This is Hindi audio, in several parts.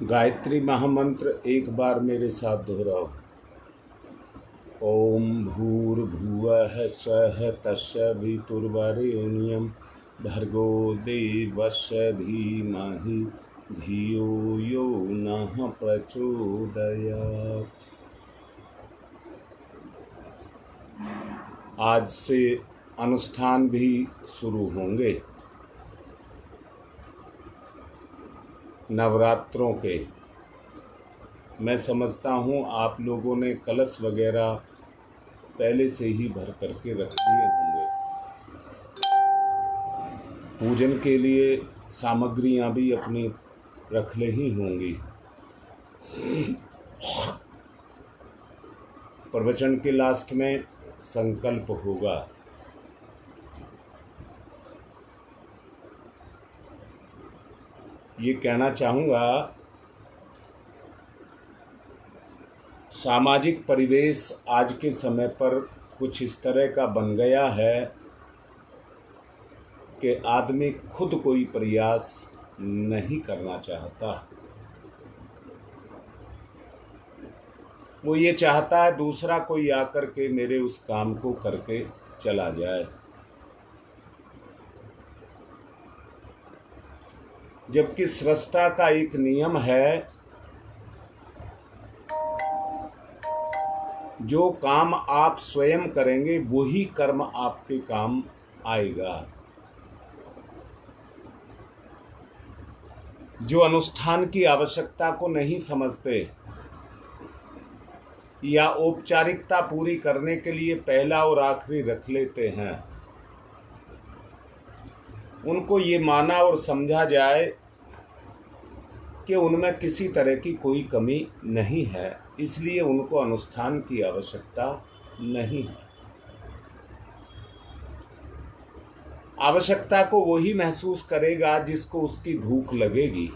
गायत्री महामंत्र एक बार मेरे साथ दोहराओ। ओम भूर्भुवः स्वः तस्सवितुर्वरेण्यं भर्गो देवस्य धीमहि धियो यो नः प्रचोदयात्। आज से अनुष्ठान भी शुरू होंगे नवरात्रों के। मैं समझता हूँ आप लोगों ने कलश वगैरह पहले से ही भर करके रख लिए होंगे। पूजन के लिए सामग्रियाँ भी अपनी रख ले ही होंगी। प्रवचन के लास्ट में संकल्प होगा। ये कहना चाहूँगा, सामाजिक परिवेश आज के समय पर कुछ इस तरह का बन गया है कि आदमी खुद कोई प्रयास नहीं करना चाहता। वो ये चाहता है दूसरा कोई आकर के मेरे उस काम को करके चला जाए। जबकि सृष्टा का एक नियम है, जो काम आप स्वयं करेंगे वही कर्म आपके काम आएगा। जो अनुष्ठान की आवश्यकता को नहीं समझते या औपचारिकता पूरी करने के लिए पहला और आखिरी रख लेते हैं, उनको ये माना और समझा जाए कि उनमें किसी तरह की कोई कमी नहीं है, इसलिए उनको अनुष्ठान की आवश्यकता नहीं है। आवश्यकता को वही महसूस करेगा जिसको उसकी भूख लगेगी,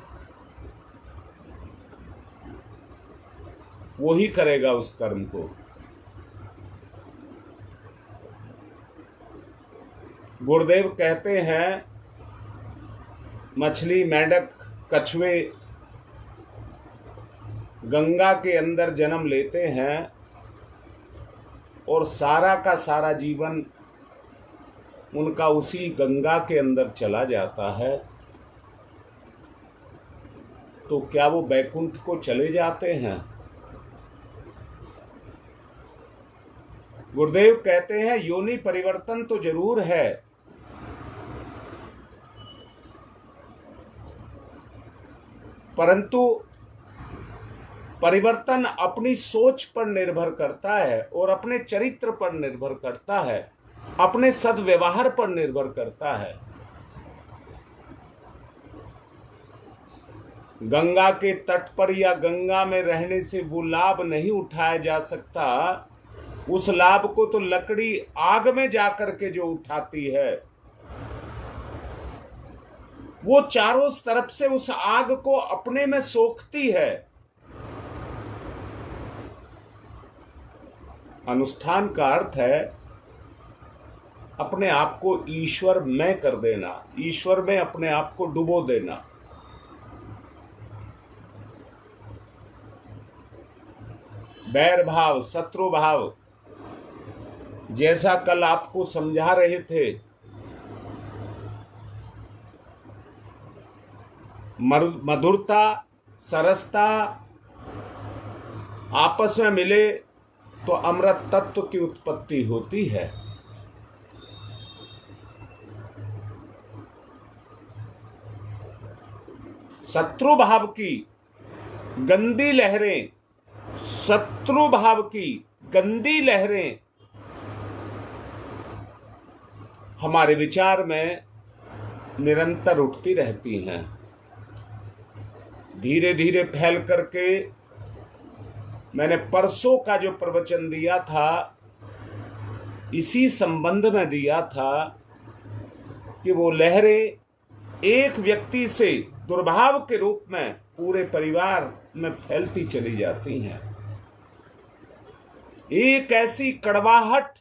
वही करेगा उस कर्म को। गुरुदेव कहते हैं, मछली, मेंढक, कछुए गंगा के अंदर जन्म लेते हैं और सारा का सारा जीवन उनका उसी गंगा के अंदर चला जाता है, तो क्या वो बैकुंठ को चले जाते हैं? गुरुदेव कहते हैं, योनि परिवर्तन तो जरूर है, परंतु परिवर्तन अपनी सोच पर निर्भर करता है और अपने चरित्र पर निर्भर करता है, अपने सद्व्यवहार पर निर्भर करता है। गंगा के तट पर या गंगा में रहने से वो लाभ नहीं उठाया जा सकता। उस लाभ को तो लकड़ी आग में जाकर के जो उठाती है, वो चारों तरफ से उस आग को अपने में सोखती है। अनुष्ठान का अर्थ है अपने आप को ईश्वर में कर देना, ईश्वर में अपने आप को डुबो देना। बैर भाव, शत्रु भाव, जैसा कल आपको समझा रहे थे, मधुरता, सरसता आपस में मिले तो अमृत तत्व की उत्पत्ति होती है। शत्रु भाव की गंदी लहरें, शत्रु भाव की गंदी लहरें हमारे विचार में निरंतर उठती रहती हैं, धीरे धीरे फैल करके। मैंने परसों का जो प्रवचन दिया था, इसी संबंध में दिया था कि वो लहरें एक व्यक्ति से दुर्भाव के रूप में पूरे परिवार में फैलती चली जाती हैं। एक ऐसी कड़वाहट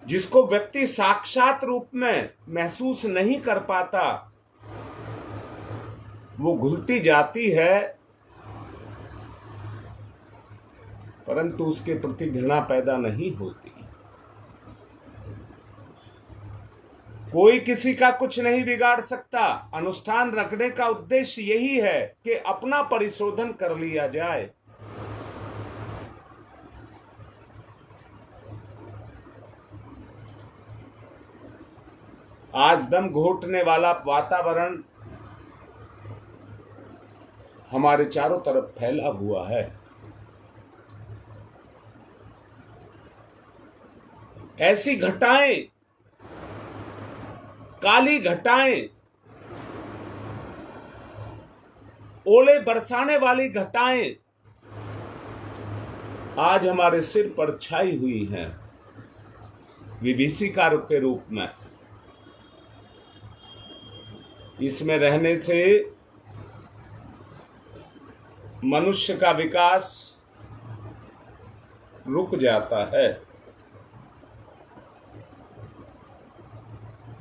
जिसको व्यक्ति साक्षात रूप में महसूस नहीं कर पाता, वो घुलती जाती है, परंतु उसके प्रति घृणा पैदा नहीं होती। कोई किसी का कुछ नहीं बिगाड़ सकता। अनुष्ठान रखने का उद्देश्य यही है कि अपना परिशोधन कर लिया जाए। आज दम घोटने वाला वातावरण हमारे चारों तरफ फैला हुआ है। ऐसी घटाएं, काली घटाएं, ओले बरसाने वाली घटाएं आज हमारे सिर पर छाई हुई हैं, विभीषिका के रूप में। इसमें रहने से मनुष्य का विकास रुक जाता है।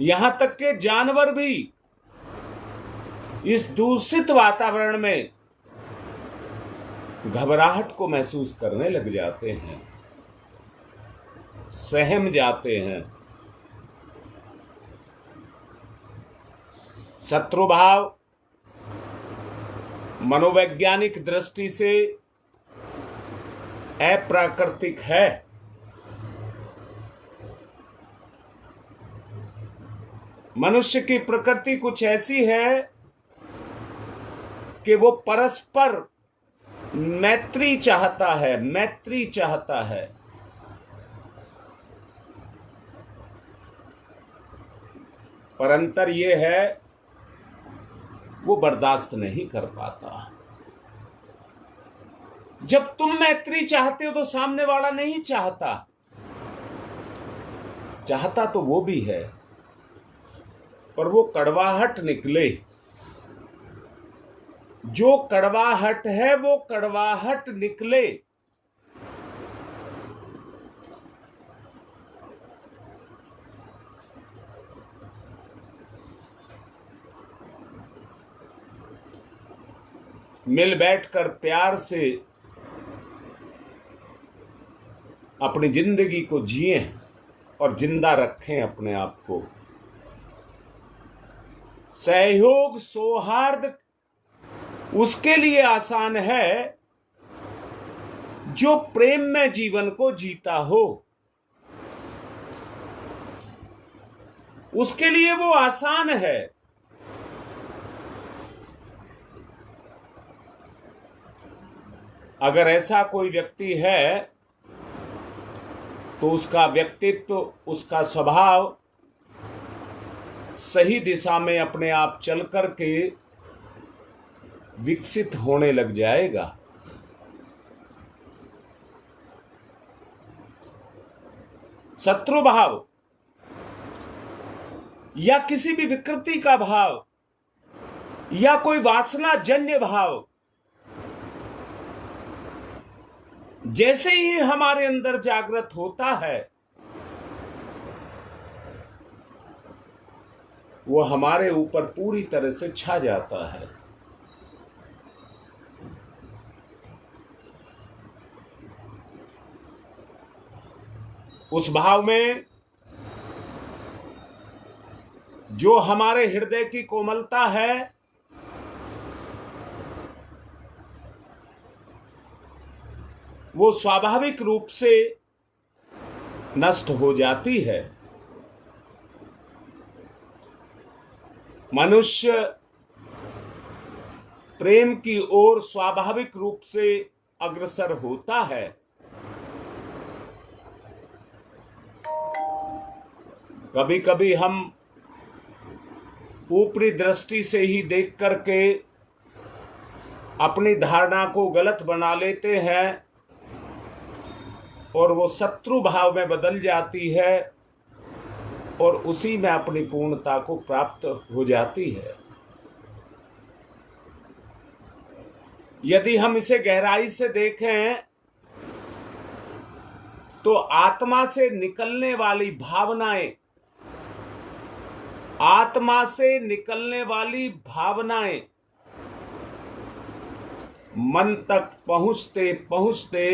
यहां तक के जानवर भी इस दूषित वातावरण में घबराहट को महसूस करने लग जाते हैं, सहम जाते हैं। शत्रुभाव मनोवैज्ञानिक दृष्टि से अप्राकृतिक है। मनुष्य की प्रकृति कुछ ऐसी है कि वो परस्पर मैत्री चाहता है, मैत्री चाहता है। पर अंतर ये है, वो बर्दाश्त नहीं कर पाता। जब तुम मैत्री चाहते हो तो सामने वाला नहीं चाहता। चाहता तो वो भी है, पर वो कड़वाहट निकले। जो कड़वाहट है वो कड़वाहट निकले। मिल बैठकर प्यार से अपनी जिंदगी को जिएं और जिंदा रखें अपने आप को। सहयोग सौहार्द उसके लिए आसान है जो प्रेम में जीवन को जीता हो। उसके लिए वो आसान है। अगर ऐसा कोई व्यक्ति है तो उसका व्यक्तित्व, उसका स्वभाव सही दिशा में अपने आप चल करके विकसित होने लग जाएगा। शत्रु भाव या किसी भी विकृति का भाव या कोई वासना जन्य भाव जैसे ही हमारे अंदर जागृत होता है, वो हमारे ऊपर पूरी तरह से छा जाता है। उस भाव में जो हमारे हृदय की कोमलता है, वो स्वाभाविक रूप से नष्ट हो जाती है। मनुष्य प्रेम की ओर स्वाभाविक रूप से अग्रसर होता है। कभी कभी हम ऊपरी दृष्टि से ही देख करके अपनी धारणा को गलत बना लेते हैं और वो शत्रु भाव में बदल जाती है और उसी में अपनी पूर्णता को प्राप्त हो जाती है। यदि हम इसे गहराई से देखें तो आत्मा से निकलने वाली भावनाएं, आत्मा से निकलने वाली भावनाएं मन तक पहुंचते पहुंचते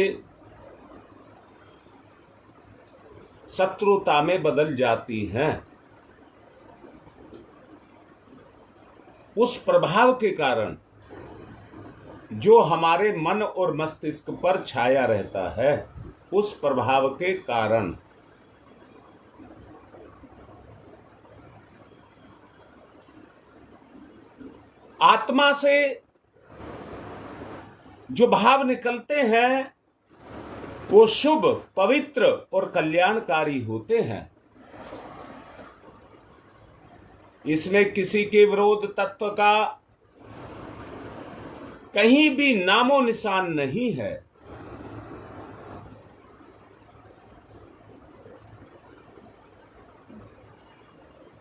शत्रुता में बदल जाती हैं। उस प्रभाव के कारण जो हमारे मन और मस्तिष्क पर छाया रहता है, उस प्रभाव के कारण आत्मा से जो भाव निकलते हैं वो शुभ, पवित्र और कल्याणकारी होते हैं। इसमें किसी के विरोध तत्व का कहीं भी नामो निशान नहीं है।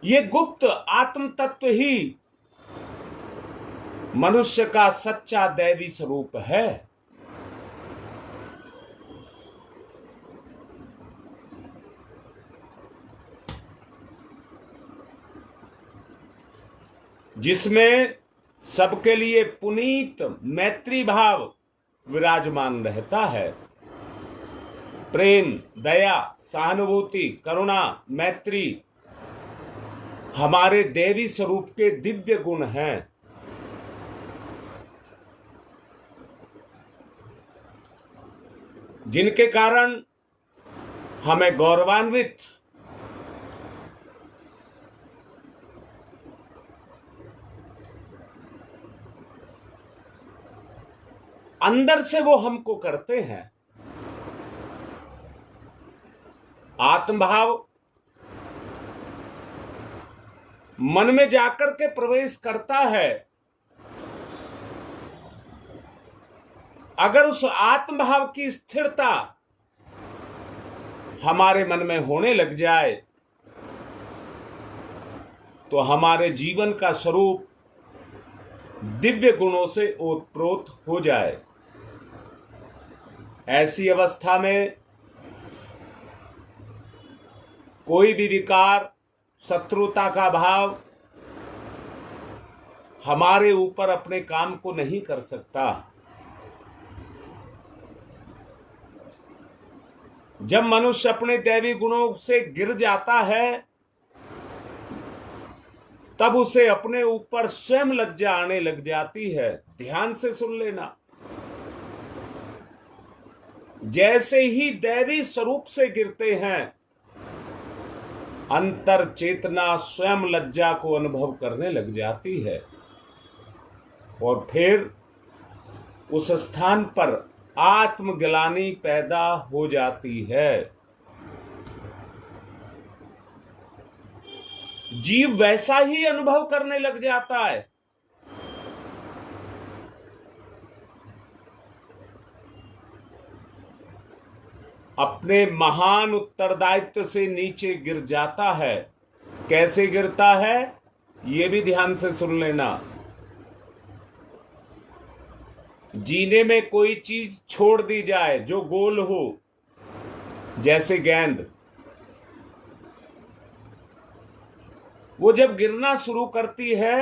ये गुप्त आत्म तत्व ही मनुष्य का सच्चा दैवी स्वरूप है। जिसमें सबके लिए पुनीत मैत्री भाव विराजमान रहता है। प्रेम, दया, सहानुभूति, करुणा, मैत्री हमारे देवी स्वरूप के दिव्य गुण हैं। जिनके कारण हमें गौरवान्वित, अंदर से वो हमको करते हैं। आत्मभाव मन में जाकर के प्रवेश करता है। अगर उस आत्मभाव की स्थिरता हमारे मन में होने लग जाए तो हमारे जीवन का स्वरूप दिव्य गुणों से ओतप्रोत हो जाए। ऐसी अवस्था में कोई भी विकार, शत्रुता का भाव हमारे ऊपर अपने काम को नहीं कर सकता। जब मनुष्य अपने दैवी गुणों से गिर जाता है तब उसे अपने ऊपर स्वयं लज्जा आने लग जाती है। ध्यान से सुन लेना, जैसे ही दैवी स्वरूप से गिरते हैं अंतर चेतना स्वयं लज्जा को अनुभव करने लग जाती है और फिर उस स्थान पर आत्मग्लानि पैदा हो जाती है। जीव वैसा ही अनुभव करने लग जाता है। अपने महान उत्तरदायित्व से नीचे गिर जाता है। कैसे गिरता है ये भी ध्यान से सुन लेना। जीने में कोई चीज छोड़ दी जाए जो गोल हो, जैसे गेंद, वो जब गिरना शुरू करती है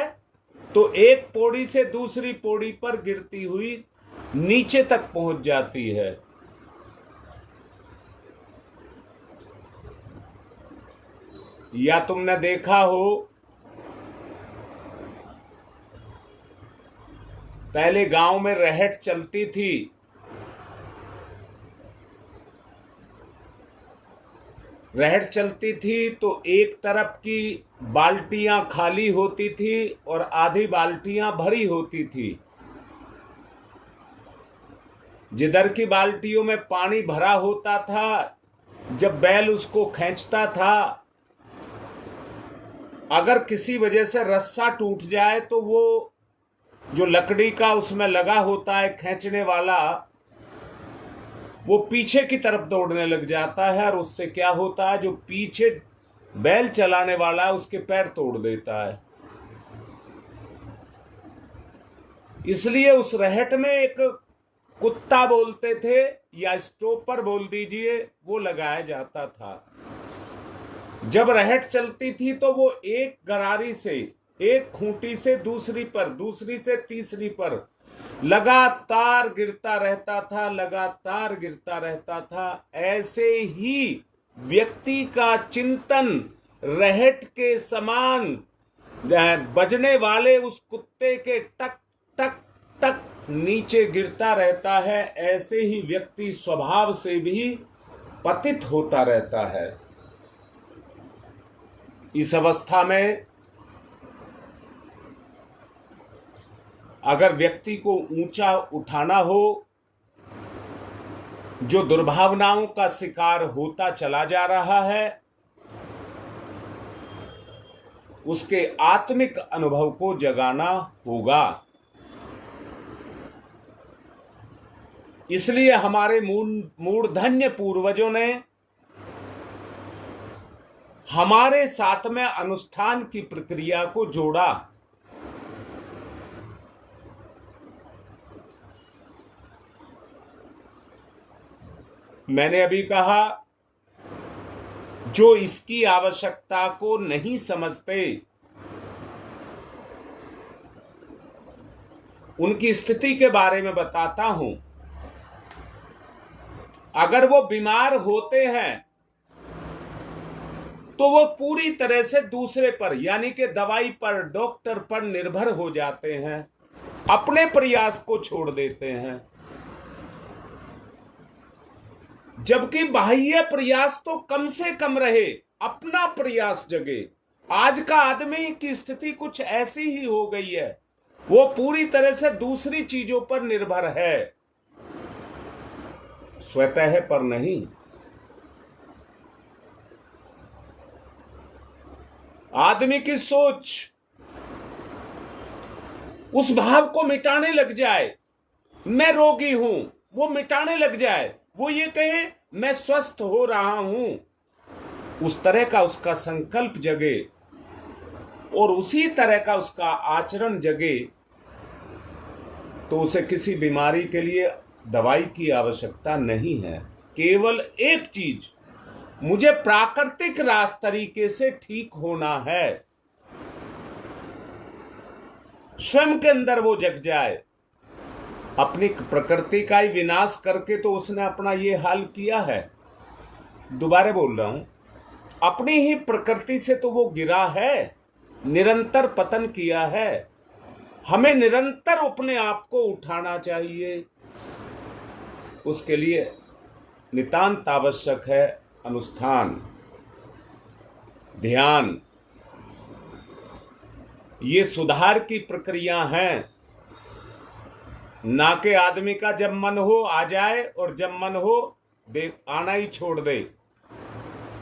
तो एक पौड़ी से दूसरी पौड़ी पर गिरती हुई नीचे तक पहुंच जाती है। या तुमने देखा हो, पहले गांव में रहट चलती थी। रहट चलती थी तो एक तरफ की बाल्टियां खाली होती थी और आधी बाल्टियां भरी होती थी। जिधर की बाल्टियों में पानी भरा होता था, जब बैल उसको खींचता था, अगर किसी वजह से रस्सा टूट जाए तो वो जो लकड़ी का उसमें लगा होता है खींचने वाला, वो पीछे की तरफ दौड़ने लग जाता है और उससे क्या होता है, जो पीछे बैल चलाने वाला है उसके पैर तोड़ देता है। इसलिए उस रहट में एक कुत्ता बोलते थे या स्टॉपर बोल दीजिए, वो लगाया जाता था। जब रहट चलती थी तो वो एक गरारी से, एक खूंटी से दूसरी पर, दूसरी से तीसरी पर लगातार गिरता रहता था, लगातार गिरता रहता था। ऐसे ही व्यक्ति का चिंतन रहट के समान बजने वाले उस कुत्ते के टक टक टक नीचे गिरता रहता है। ऐसे ही व्यक्ति स्वभाव से भी पतित होता रहता है। इस अवस्था में अगर व्यक्ति को ऊंचा उठाना हो, जो दुर्भावनाओं का शिकार होता चला जा रहा है, उसके आत्मिक अनुभव को जगाना होगा। इसलिए हमारे मूर्धन्य पूर्वजों ने हमारे साथ में अनुष्ठान की प्रक्रिया को जोड़ा। मैंने अभी कहा, जो इसकी आवश्यकता को नहीं समझते, उनकी स्थिति के बारे में बताता हूं। अगर वो बीमार होते हैं तो वो पूरी तरह से दूसरे पर, यानी कि दवाई पर, डॉक्टर पर निर्भर हो जाते हैं, अपने प्रयास को छोड़ देते हैं। जबकि बाह्य प्रयास तो कम से कम रहे, अपना प्रयास जगे। आज का आदमी की स्थिति कुछ ऐसी ही हो गई है, वो पूरी तरह से दूसरी चीजों पर निर्भर है, स्वतः पर नहीं। आदमी की सोच उस भाव को मिटाने लग जाए, मैं रोगी हूं, वो मिटाने लग जाए, वो ये कहे मैं स्वस्थ हो रहा हूं, उस तरह का उसका संकल्प जगे और उसी तरह का उसका आचरण जगे, तो उसे किसी बीमारी के लिए दवाई की आवश्यकता नहीं है। केवल एक चीज, मुझे प्राकृतिक तरीके से ठीक होना है। स्वयं के अंदर वो जग जाए। अपनी प्रकृति का ही विनाश करके तो उसने अपना ये हाल किया है। दोबारा बोल रहा हूं, अपनी ही प्रकृति से तो वो गिरा है, निरंतर पतन किया है। हमें निरंतर अपने आप को उठाना चाहिए। उसके लिए नितांत आवश्यक है अनुष्ठान, ध्यान। ये सुधार की प्रक्रिया हैं, ना कि आदमी का जब मन हो आ जाए और जब मन हो आना ही छोड़ दे।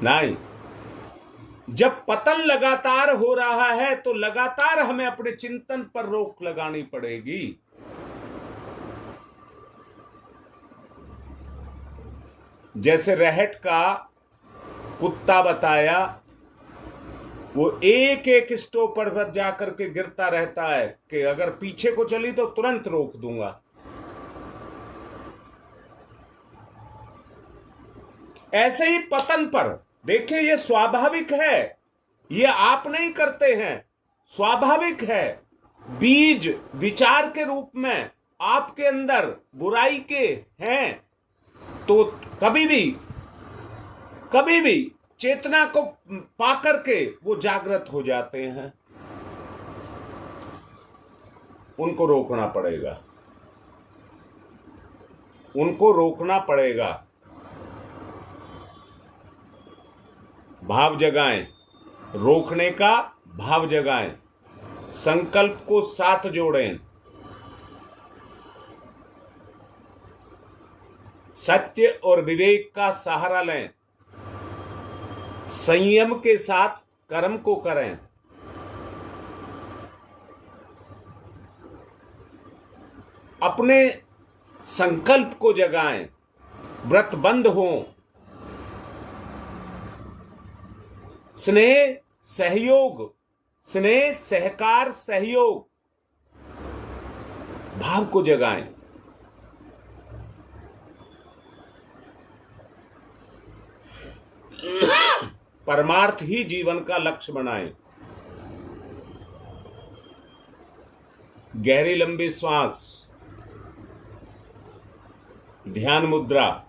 नहीं, जब पतन लगातार हो रहा है तो लगातार हमें अपने चिंतन पर रोक लगानी पड़ेगी। जैसे रहट का कुत्ता बताया, वो एक एक स्टॉप पर जाकर के गिरता रहता है कि अगर पीछे को चली तो तुरंत रोक दूंगा। ऐसे ही पतन पर देखिए, ये स्वाभाविक है, ये आप नहीं करते हैं, स्वाभाविक है। बीज विचार के रूप में आपके अंदर बुराई के हैं तो कभी भी चेतना को पाकर के वो जागृत हो जाते हैं। उनको रोकना पड़ेगा, उनको रोकना पड़ेगा। भाव जगाएं, रोकने का भाव जगाएं, संकल्प को साथ जोड़ें, सत्य और विवेक का सहारा लें, संयम के साथ कर्म को करें। अपने संकल्प को जगाएं, व्रतबंध हों, स्नेह सहयोग, स्नेह सहकार सहयोग भाव को जगाएं। परमार्थ ही जीवन का लक्ष्य बनाएं। गहरी लंबी श्वास। ध्यान मुद्रा।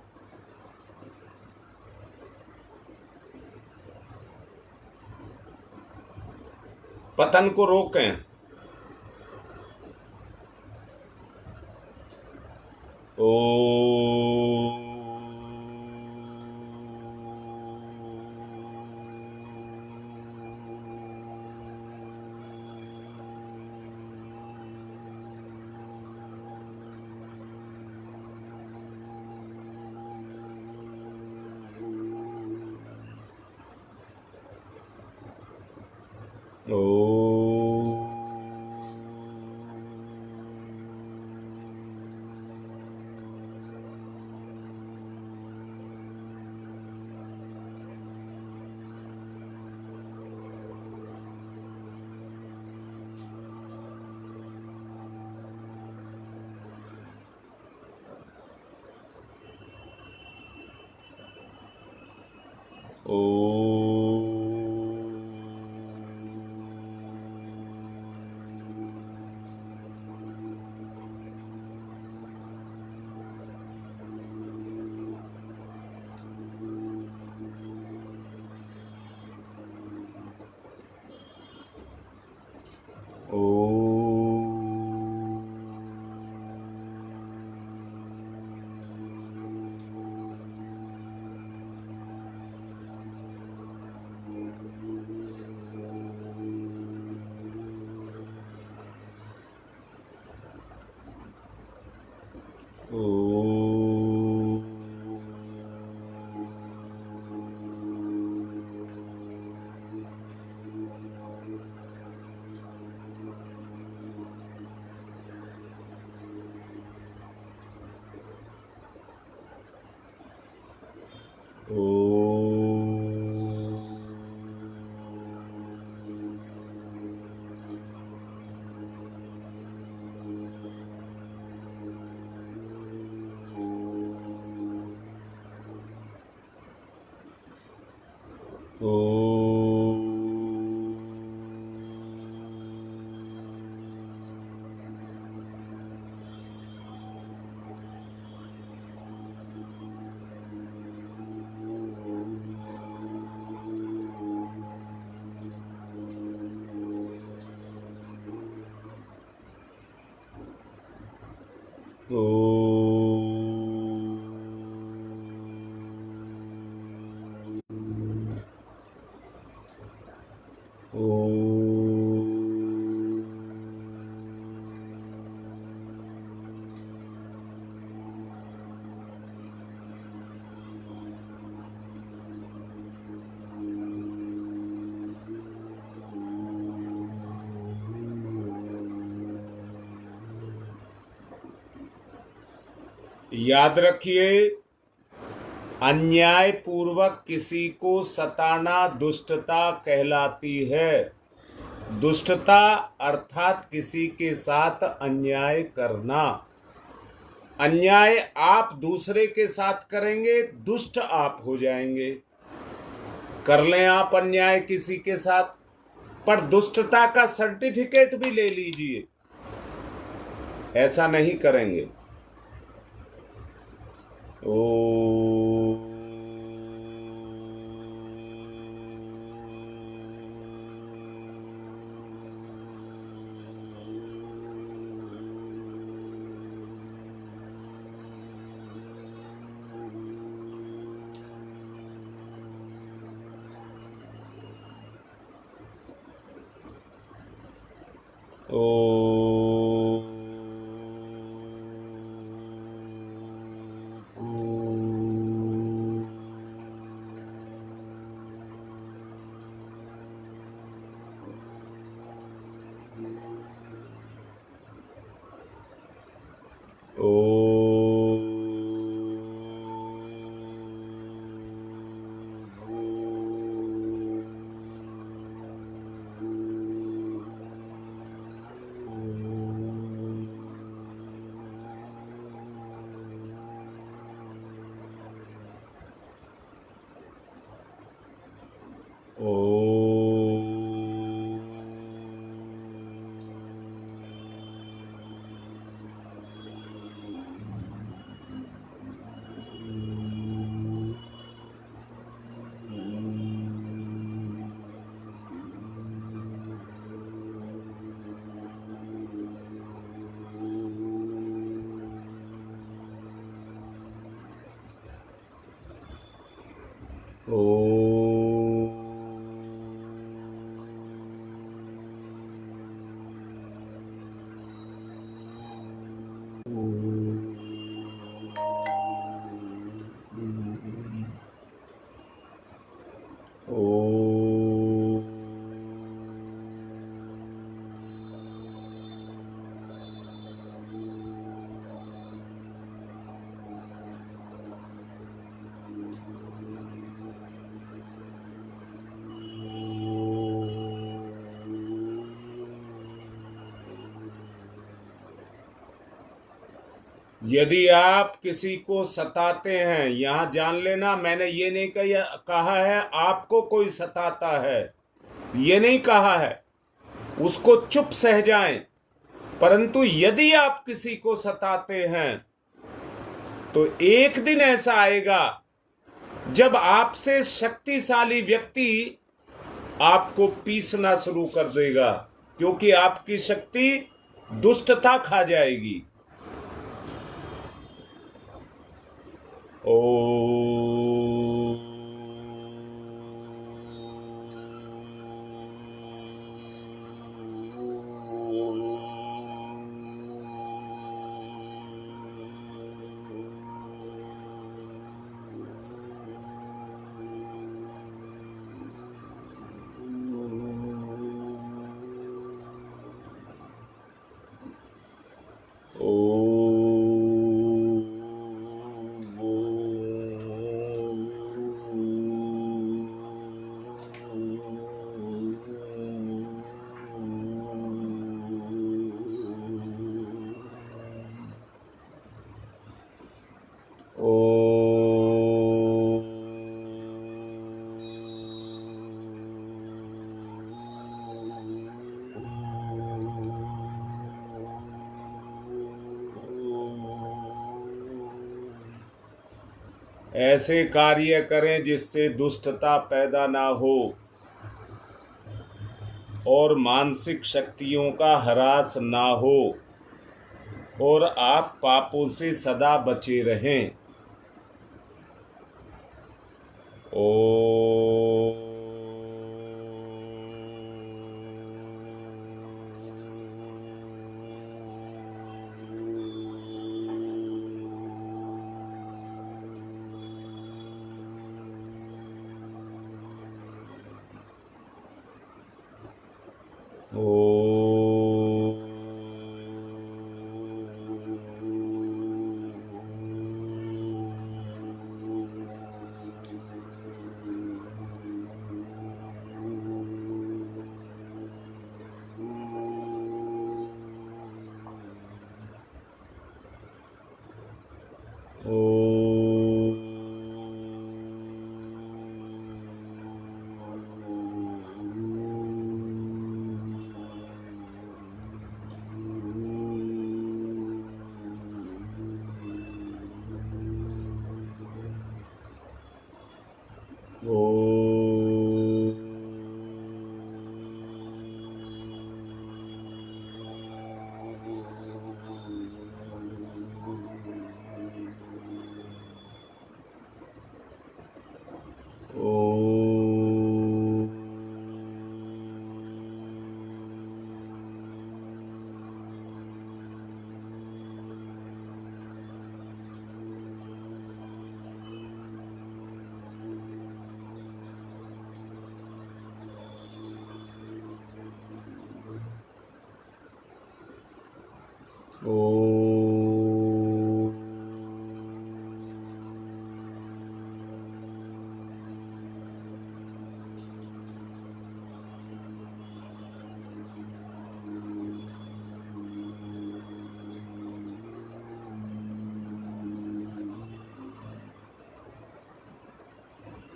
पतन को रोकें। ओ याद रखिए, अन्याय पूर्वक किसी को सताना दुष्टता कहलाती है। दुष्टता अर्थात किसी के साथ अन्याय करना। अन्याय आप दूसरे के साथ करेंगे, दुष्ट आप हो जाएंगे। कर लें आप अन्याय किसी के साथ, पर दुष्टता का सर्टिफिकेट भी ले लीजिए। ऐसा नहीं करेंगे। यदि आप किसी को सताते हैं, यहां जान लेना, मैंने ये नहीं कहा है आपको कोई सताता है, ये नहीं कहा है, उसको चुप सह जाएं। परंतु यदि आप किसी को सताते हैं तो एक दिन ऐसा आएगा जब आपसे शक्तिशाली व्यक्ति आपको पीसना शुरू कर देगा, क्योंकि आपकी शक्ति दुष्टता खा जाएगी। ओ ऐसे कार्य करें जिससे दुष्टता पैदा ना हो और मानसिक शक्तियों का ह्रास ना हो और आप पापों से सदा बचे रहें। ओ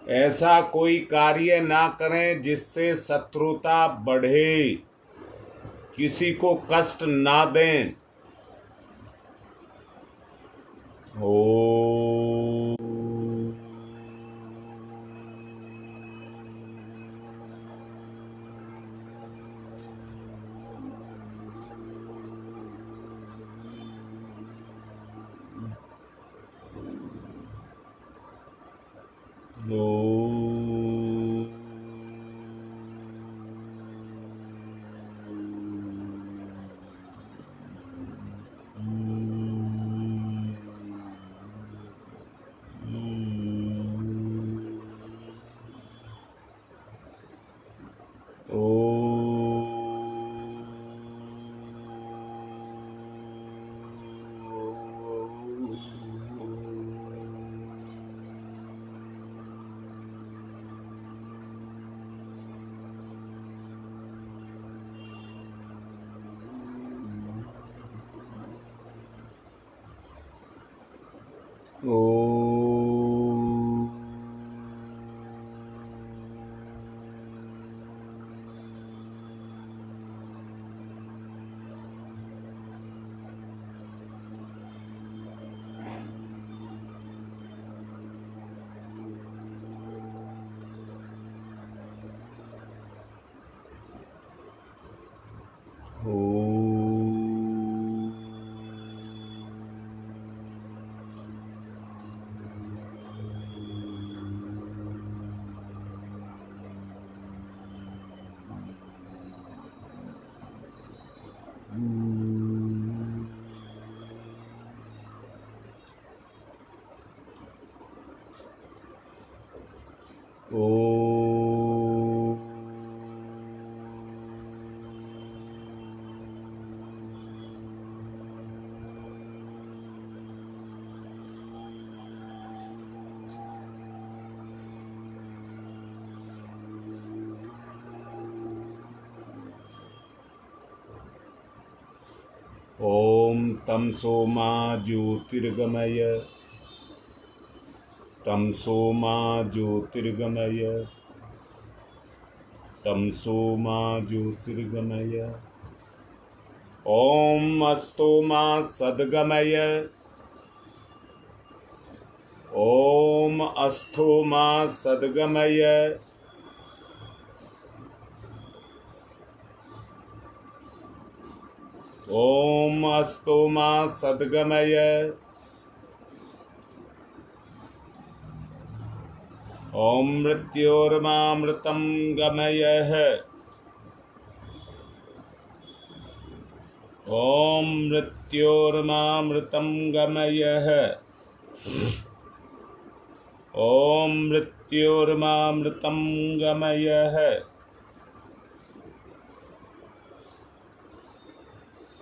ऐसा कोई कार्य ना करें जिससे शत्रुता बढ़े, किसी को कष्ट ना दें। ओ ओ ओम तमसो मा ज्योतिर्गमय तमसो मा ज्योतिर्गमय तमसो मा ज्योतिर्गमय ओम अस्तो मा सद्गमय ओम अस्थो मा सद्गमय ओम अस्तो मा सद्गमय ओम मृत्योर्मामृतं गमयः ओम मृत्योर्मामृतं गमयः ओम मृत्योर्मामृतं गमयः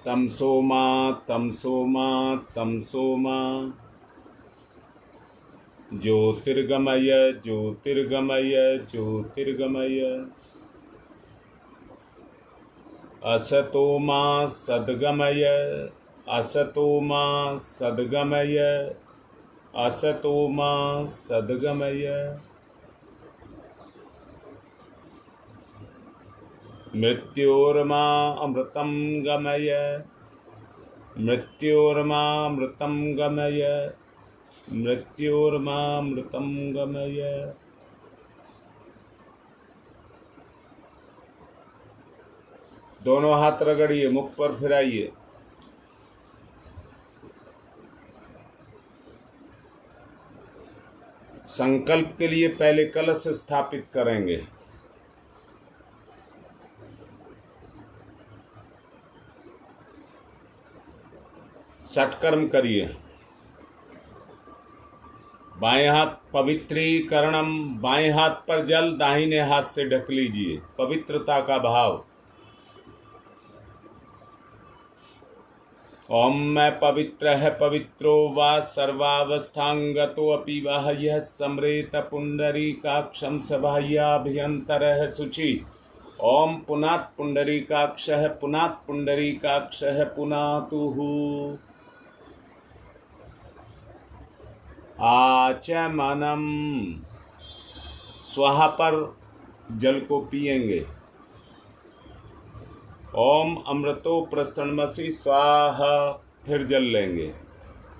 तमसो मा तमसो मा तमसो मा ज्योतिर्गमय ज्योतिर्गमय ज्योतिर्गमय असतो मा सद्गमय असतो मा सद्गमय असतो मा सद्गमय मृत्योर्मा अमृतं गमय मृत्योर्मा अमृतं गमय मृत्योर्मा अमृतं गमय दोनों हाथ रगड़िए, मुख पर फिराइए। संकल्प के लिए पहले कलश स्थापित करेंगे। षटकर्म करिए। बाएं हाथ पवित्रीकरणम, बाएं हाथ पर जल दाहिने हाथ से ढक लीजिए, पवित्रता का भाव। ओम मैं पवित्र है पवित्रो वा सर्वावस्थांगतो अपि वह यह समरेत पुंडरीकाक्षं सबाह्याभ्यंतरः शुचि। ओम पुनात् पुंडरीकाक्षः पुनात् पुंडरीकाक्षः पुनातुः। आचमनम, स्वाहा पर जल को पिएंगे। ओम अमृतो प्रस्तनमसि स्वाहा, फिर जल लेंगे।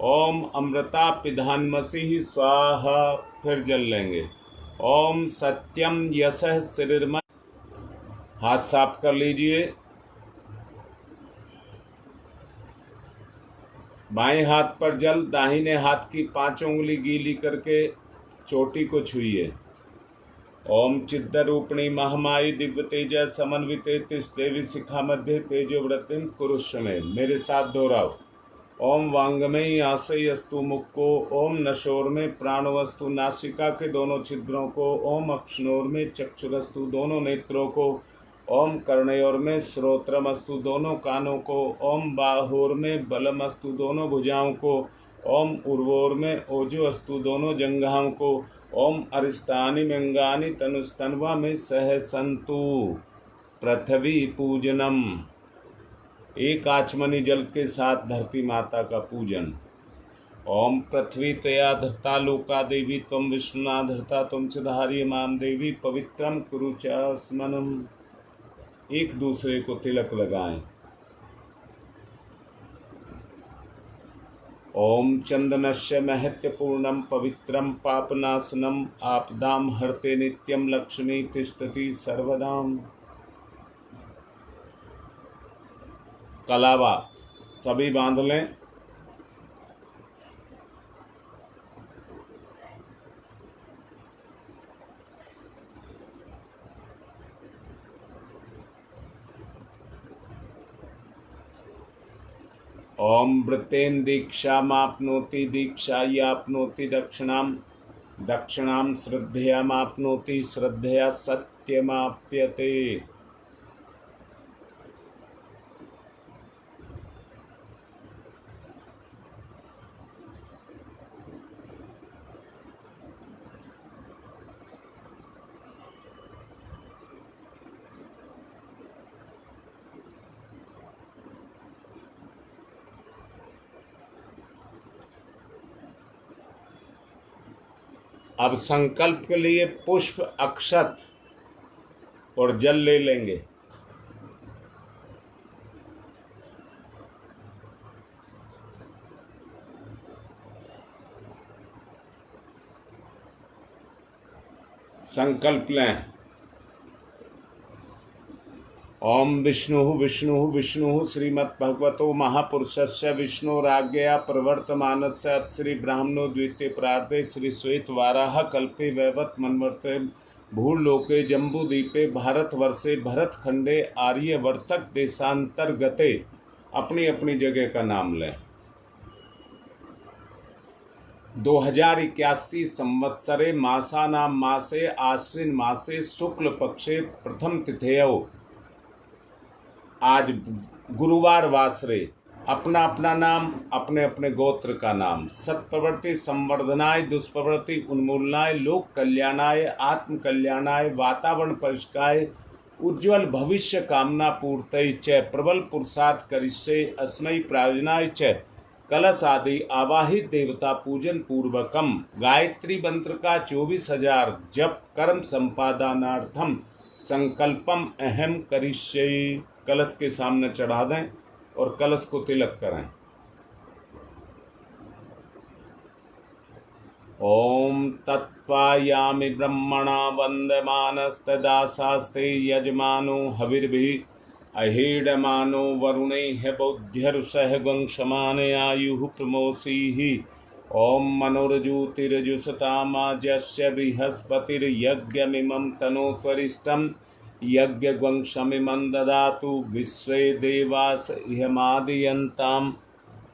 ओम अमृता पिधानमसि स्वाहा, फिर जल लेंगे। ओम सत्यम यशः शरीरम, हाथ साफ कर लीजिए। बाएं हाथ पर जल, दाहिने हाथ की 5 उंगली गीली करके चोटी को छुइए। ओम चिद्रूपिणी महामाई दिव्य तेज समन्विते तिष्ठेवि शिखा मध्य तेजोव्रतिम कुरुष्मे। मेरे साथ दोहराओ। ओम वांगमयी आशय अस्तु मुख को, ओम नशोर में प्राणवस्तु नासिका के दोनों छिद्रों को, ओम अक्षनोर में चक्षुरस्तु दोनों नेत्रों को, ओम कर्णयोर में श्रोत्रमस्तु दोनों कानों को, ओम बाहोर में बलमस्तु दोनों भुजाओं को, ओम उर्वोर में ओजो अस्तु दोनों जंघाओं को, ओम अरिष्टानि मंगानि तनुस्तन्वा में सह संतु। पृथ्वी पूजनम, एक आचमनी जल के साथ धरती माता का पूजन। ओम पृथ्वी तया धृता लोका देवी त्वं विष्णुना धृता त्वं च धारय मां देवी पवित्रं कुरु च स्मनम्। एक दूसरे को तिलक लगाएं। ओम चंदनस्य महत्वपूर्णं पवित्रं पापनाशनम् आपदां हरते नित्यं लक्ष्मी तिष्ठति सर्वदाम। कलावा सभी बांध लें। ओम वृत्तेन दीक्षामाप्नोति दीक्षायाप्नोति दक्षिणां दक्षिणां श्रद्धयामाप्नोति श्रद्धया सत्यमाप्यते। अब संकल्प के लिए पुष्प, अक्षत और जल ले लेंगे। संकल्प लें। ओम विष्णु विष्णु विष्णु श्रीमद्भगवतो महापुरुषस्य विष्णुराज्ञया प्रवर्तमानस्य श्री ब्राह्मणो द्वितीय प्रार्थे श्री श्वेत वाराह कल्पे वैवत मनवर्ते भूलोके जम्बूद्वीपे भारतवर्षे भरतखंडे आर्यवर्तक देशांतर्गते अपनी अपनी जगह का नाम लें। 2081 संवत्सरे मासानां मासे आश्विन मासे शुक्ल पक्षे प्रथम तिथेयो आज गुरुवार वासरे अपना अपना नाम, अपने अपने गोत्र का नाम, सत्प्रवृत्ति संवर्धनाय दुष्प्रवृत्ति उन्मूलनाय लोक कल्याणाय आत्म कल्याणाय वातावरण परिष्काराय उज्ज्वल भविष्य कामना पूर्तये च प्रबल पुरुषार्थ करिष्ये अस्मै प्रायोजनाय च कलश आदि आवाहित देवता पूजन पूर्वकम गायत्री मंत्र का 24,000 जप कर्म संपादनार्थम संकल्पम अहम करिष्ये। कलश के सामने चढ़ा दें और कलश को तिलक करें। ओम तत्वायामि ब्रह्मणा वन्दमानस्तदाशास्ते यजमानो हविर्भिः अहीडमानो वरुणैः बौद्ध्यर्षः वंशमाने आयुः प्रमोषीः। ओम मनोरजुतिरजुषतामाजस्य बृहस्पतिर्यज्ञमिमं तनोत्वरिष्ठम् यज्ञवंशमिमं ददातु विश्वे देवास इहमादयन्ताम्।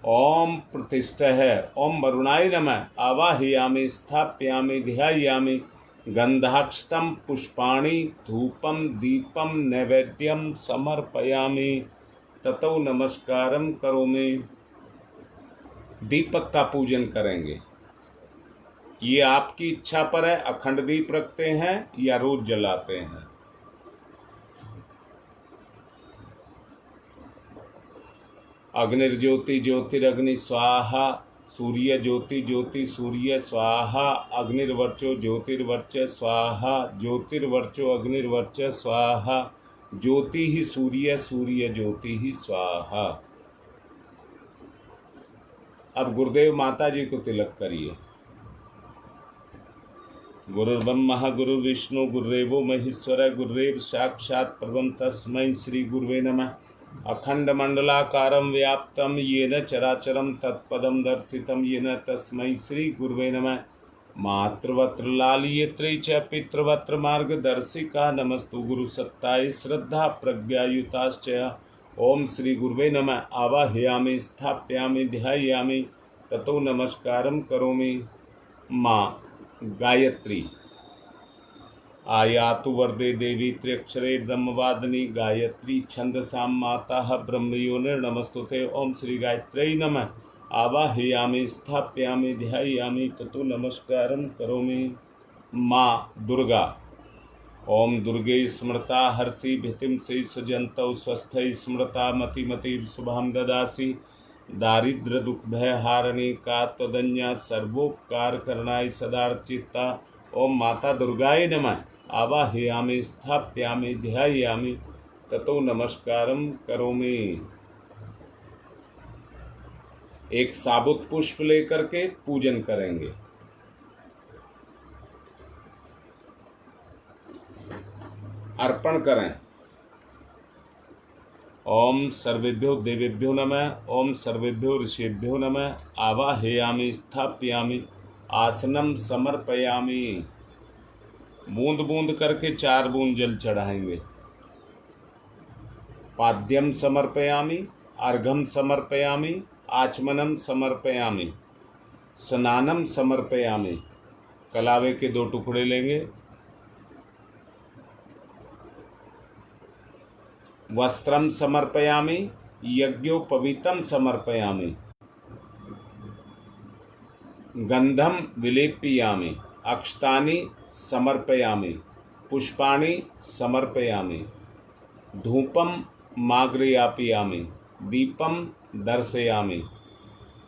ओम प्रतिष्ठः। ओम वरुणाय नमः। आवाहयामि स्थापयामि ध्यायामि गंधाक्षतं पुष्पाणि धूपं दीपं नैवेद्यं समर्पयामि। ततो नमस्कारं करोमि। दीपक का पूजन करेंगे। ये आपकी इच्छा पर है। अखंड दीप रखते हैं या रोज जलाते हैं। अग्निर्ज्योति ज्योतिरग्नि स्वाहा सूर्य ज्योति ज्योति सूर्य स्वाहा अग्निर्वर्चो ज्योतिर्वर्च स्वाहा ज्योतिर्वर्चो अग्निर्वर्च स्वाहा ज्योति ही सूर्य सूर्य ज्योति ही स्वाहा। अब गुरुदेव माता जी को तिलक करिए। गुरुर्ब्रह्मा गुरुर्विष्णु गुरुदेवो महेश्वर गुरुदेव साक्षात् परब्रह्म तस्मै श्री गुरुवे नमः। अखंड मंडलाकारं व्याप्तं येन चराचरं तत्पदं दर्शितं येन तस्मै श्री गुरुवे नमः। मातृवत्र लालियत्रे च पितृवत्र मार्गदर्शिका नमस्तु गुरुसत्ताय श्रद्धा प्रज्ञायुताश्च। ओम श्री गुरुवे नमः। आवाहयामि स्थापयामि ध्यायामि ततो नमस्कारं करोमि। माँ गायत्री आयातु वरदे देवी त्र्यक्षरे ब्रह्मवादिनी गायत्री छंदसां माता ब्रह्मयोनिर्नमस्तुते। ओम श्री गायत्र्यै नमः। आवाहयामि स्थापयामि ध्यायामि ततो नमस्कारं करोमि। माँ दुर्गा ओम दुर्गे स्मृता हर्षि भितिं से सुजन्तौ स्वस्थै स्मृता मतिमति शुभां ददासि। दारिद्र दुख भय हारणी का त्वदन्या सर्वोपकार करणाय सदार्चिता। ओम माता दुर्गाय नमः। आवाहयामि स्थापयामि ध्यायामि ततो नमस्कारम करोमि। एक साबुत पुष्प लेकर के पूजन करेंगे। अर्पण करें। ओम सर्वेभ्यो देवेभ्यो नमः। ओम सर्वेभ्यो ऋषिभ्यो नमः। आवाहयामि स्थापयामि आसनम समर्पयामि। बूंद बूंद करके 4 बूंद जल चढ़ाएंगे। पाद्यम समर्पयामि, अर्घम समर्पयामि, आचमनम समर्पयामि, स्नानम समर्पयामि। कलावे के 2 टुकड़े लेंगे। वस्त्रम समर्पयामि, यज्ञोपवीतम समर्पयामि, गंधम विलेप्यामि, अक्षतानि समर्पयामि, पुष्पाणि समर्पयामि, धूपम माग्रयापयामि, दीपम दर्शयामि।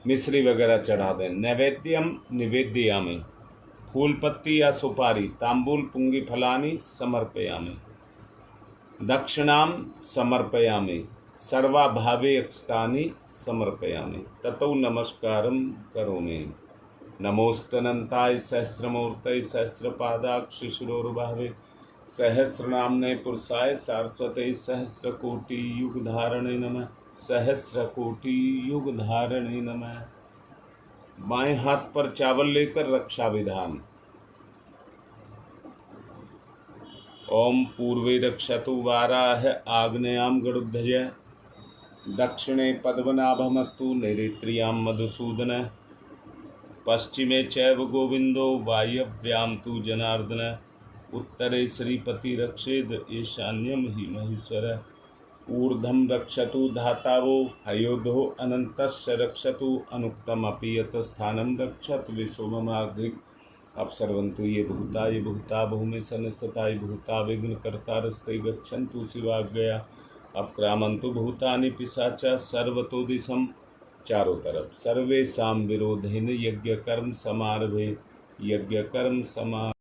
मिश्री वगैरह चढ़ा दें। नैवेद्यम निवेदयामि, फूल पत्ती या सुपारी, तांबूल पुंगी फलानि समर्पयामि, दक्षिणाम समर्पयामि, सर्वाभावे अक्षतानि समर्पयामि ततो नमस्कारम करोमि। नमोस्तनंताय सहस्रमूर्तये सहस्रपादाक्ष शिरोर्भावे सहस्रनाम्ने पुरुषाय सारस्वते सहस्रकोटि युगधारणे नमः। सहस्रकोटि युगधारणे नमः। बाएं हाथ पर चावल लेकर रक्षा विधान। ओम पूर्वे रक्षतु वाराह आग्नेयाम गरुध्वज, दक्षिणे पद्मनाभमस्तु नैऋत्यां मधुसूदन, पश्चिमे चैव गोविंदो वायव्यां तु जनार्दन, उत्तरे श्रीपति रक्षेद ईशान्यम हि महेश्वर, ऊर्ध्वं रक्षतु धातावो हयोधो अनन्तस्य रक्षतु अनुक्तम अपि यतस्थानं रक्षत विश्वमग्रिक। अपसर्वन्तु ये भूता बहुमे संस्थिता ये भूता विघ्नकर्तारस्ते गच्छन्तु शिवाज्ञया। अपक्रामन्तु भूतानि पिशाचा सर्वतो दिशं। चारों तरफ सर्वेषां विरोधेन यज्ञ कर्म समारभे। यज्ञ कर्म समा